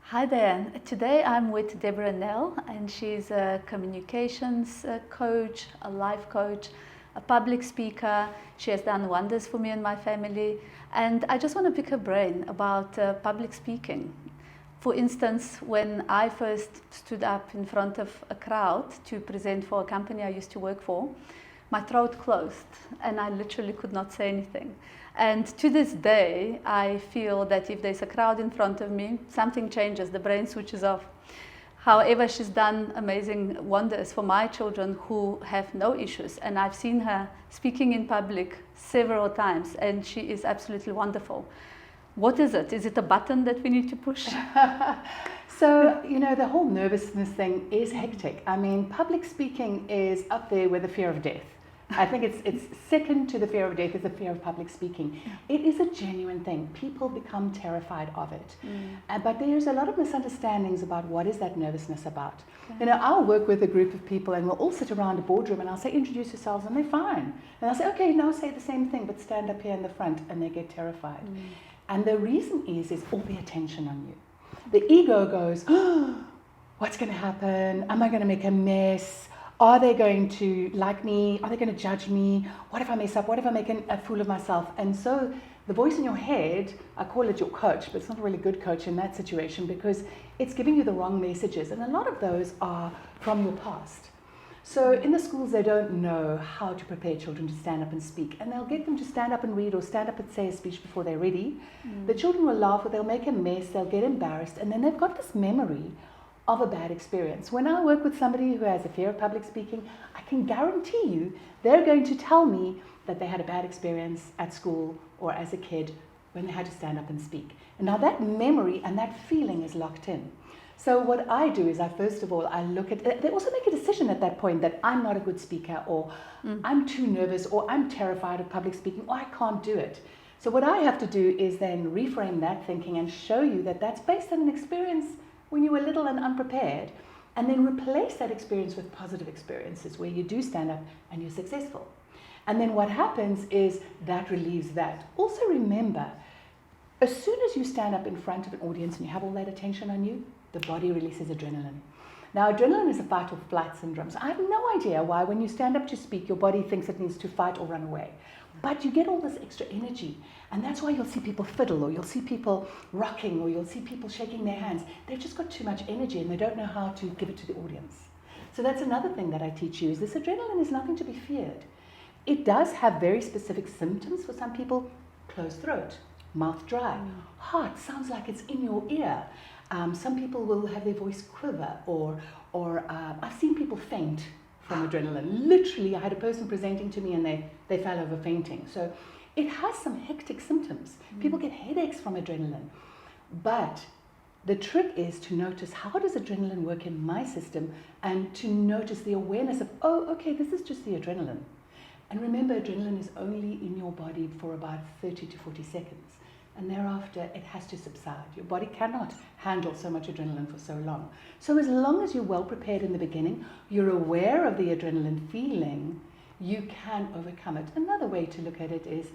Hi there. Today I'm with Deborah Nel, and she's a communications coach, a life coach, a public speaker. She has done wonders for me and my family. And I just want to pick her brain about public speaking. For instance, when I first stood up in front of a crowd to present for a company I used to work for, my throat closed and I literally could not say anything. And to this day, I feel that if there's a crowd in front of me, something changes, the brain switches off. However, she's done amazing wonders for my children who have no issues. And I've seen her speaking in public several times, and she is absolutely wonderful. What is it? Is it a button that we need to push? So, the whole nervousness thing is hectic. I mean, public speaking is up there with the fear of death. I think it's second to the fear of death is the fear of public speaking. It is a genuine thing. People become terrified of it. But there's a lot of misunderstandings about what is that nervousness about. Okay. I'll work with a group of people and we'll all sit around a boardroom and I'll say, introduce yourselves, and they're fine. And I'll say, okay, now say the same thing, but stand up here in the front, and they get terrified. And the reason is all the attention on you. The ego goes, oh, what's going to happen? Am I going to make a mess? Are they going to like me? Are they going to judge me? What if I mess up? What if I make a fool of myself? And so the voice in your head, I call it your coach, but it's not a really good coach in that situation because it's giving you the wrong messages. And a lot of those are from your past. So in the schools, they don't know how to prepare children to stand up and speak. And they'll get them to stand up and read or stand up and say a speech before they're ready. The children will laugh or they'll make a mess, they'll get embarrassed. And then they've got this memory of a bad experience. When I work with somebody who has a fear of public speaking, I can guarantee you they're going to tell me that they had a bad experience at school or as a kid when they had to stand up and speak. And now that memory and that feeling is locked in. So what I do is first of all, I look at, they also make a decision at that point that I'm not a good speaker, or I'm too nervous, or I'm terrified of public speaking, or I can't do it. So what I have to do is then reframe that thinking and show you that that's based on an experience when you were little and unprepared, and then replace that experience with positive experiences where you do stand up and you're successful. And then what happens is that relieves that. Also remember, as soon as you stand up in front of an audience and you have all that attention on you, the body releases adrenaline. Now, adrenaline is a fight or flight syndrome. So I have no idea why when you stand up to speak, your body thinks it needs to fight or run away. But you get all this extra energy. And that's why you'll see people fiddle, or you'll see people rocking, or you'll see people shaking their hands. They've just got too much energy and they don't know how to give it to the audience. So that's another thing that I teach you, is this adrenaline is nothing to be feared. It does have very specific symptoms for some people: closed throat, mouth dry, heart sounds like it's in your ear. Some people will have their voice quiver, or I've seen people faint from adrenaline. Literally, I had a person presenting to me and they fell over fainting. So it has some hectic symptoms. People get headaches from adrenaline. But the trick is to notice, how does adrenaline work in my system, and to notice the awareness of, oh, okay, this is just the adrenaline. And remember, adrenaline is only in your body for about 30 to 40 seconds. And thereafter, it has to subside. Your body cannot handle so much adrenaline for so long. So as long as you're well prepared in the beginning, you're aware of the adrenaline feeling, you can overcome it. Another way to look at it is,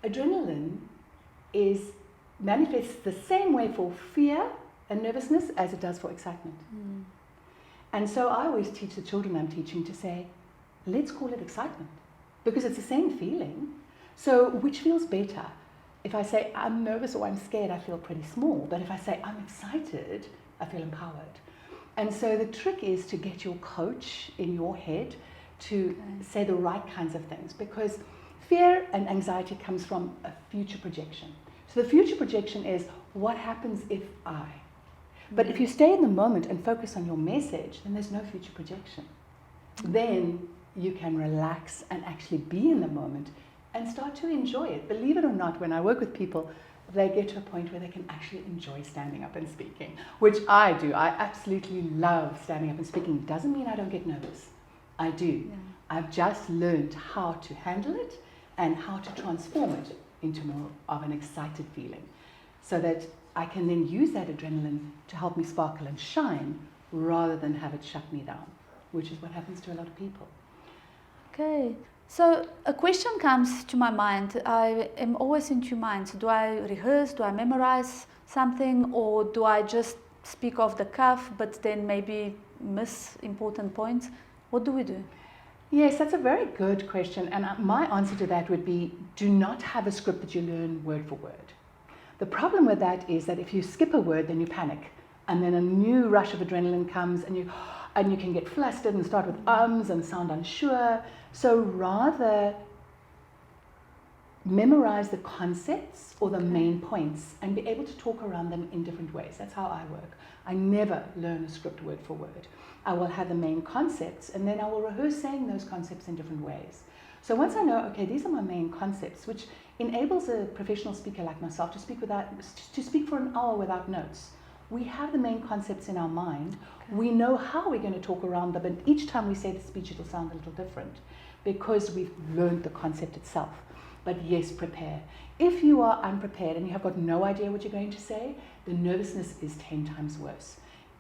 adrenaline manifests the same way for fear and nervousness as it does for excitement. And so I always teach the children I'm teaching to say, let's call it excitement, because it's the same feeling. So which feels better? If I say I'm nervous or I'm scared, I feel pretty small. But if I say I'm excited, I feel empowered. And so the trick is to get your coach in your head to say the right kinds of things, because fear and anxiety comes from a future projection. So the future projection is, what happens if I? But if you stay in the moment and focus on your message, then there's no future projection. Then you can relax and actually be in the moment and start to enjoy it. Believe it or not, when I work with people, they get to a point where they can actually enjoy standing up and speaking, which I do. I absolutely love standing up and speaking. Doesn't mean I don't get nervous. I do. Yeah. I've just learned how to handle it and how to transform it into more of an excited feeling, so that I can then use that adrenaline to help me sparkle and shine rather than have it shut me down, which is what happens to a lot of people. Okay. So a question comes to my mind. I am always in two minds. Do I rehearse? Do I memorize something? Or do I just speak off the cuff, but then maybe miss important points. What do we do? Yes, that's a very good question. And my answer to that would be, do not have a script that you learn word for word. The problem with that is that if you skip a word, then you panic. And then a new rush of adrenaline comes, and you can get flustered and start with ums and sound unsure. So rather memorize the concepts or the main points and be able to talk around them in different ways. That's how I work. I never learn a script word for word. I will have the main concepts, and then I will rehearse saying those concepts in different ways. So once I know, okay, these are my main concepts, which enables a professional speaker like myself to speak for an hour without notes. We have the main concepts in our mind. Okay. We know how we're going to talk around them, and each time we say the speech, it'll sound a little different because we've learned the concept itself. But yes, prepare. If you are unprepared and you have got no idea what you're going to say, the nervousness is 10 times worse.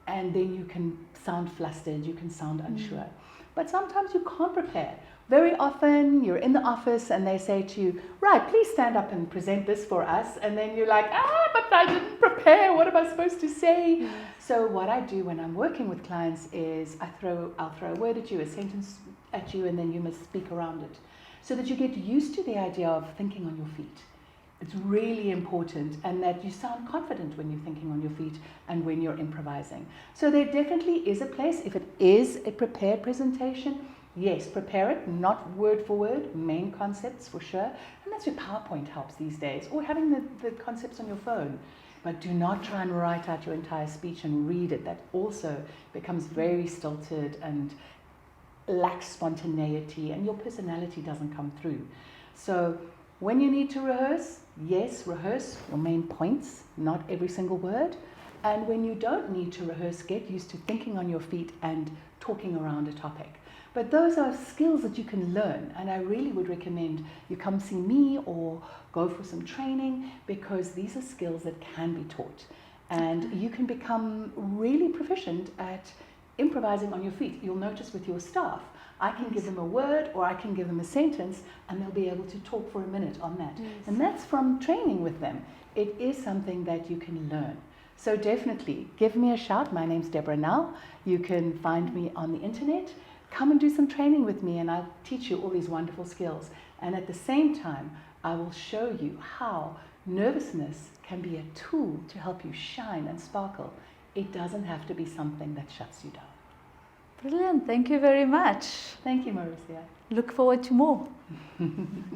And then you can sound flustered, you can sound unsure. But sometimes you can't prepare. Very often you're in the office and they say to you, right, please stand up and present this for us. And then you're like, but I didn't prepare. What am I supposed to say? So what I do when I'm working with clients is I'll throw a word at you, a sentence at you, and then you must speak around it, so that you get used to the idea of thinking on your feet. It's really important, and that you sound confident when you're thinking on your feet and when you're improvising. So there definitely is a place. If it is a prepared presentation, yes, prepare it, not word for word, main concepts for sure. And that's where PowerPoint helps these days, or having the concepts on your phone. But do not try and write out your entire speech and read it. That also becomes very stilted and lacks spontaneity, and your personality doesn't come through. So when you need to rehearse, yes, rehearse your main points, not every single word. And when you don't need to rehearse, get used to thinking on your feet and talking around a topic. But those are skills that you can learn, and I really would recommend you come see me or go for some training, because these are skills that can be taught. And you can become really proficient at improvising on your feet. You'll notice with your staff, I can give them a word or I can give them a sentence, and they'll be able to talk for a minute on that. Yes. And that's from training with them. It is something that you can learn. So definitely give me a shout. My name's Deborah Nel. You can find me on the internet. Come and do some training with me, and I'll teach you all these wonderful skills. And at the same time, I will show you how nervousness can be a tool to help you shine and sparkle. It doesn't have to be something that shuts you down. Brilliant. Thank you very much. Thank you, Marcia. Look forward to more.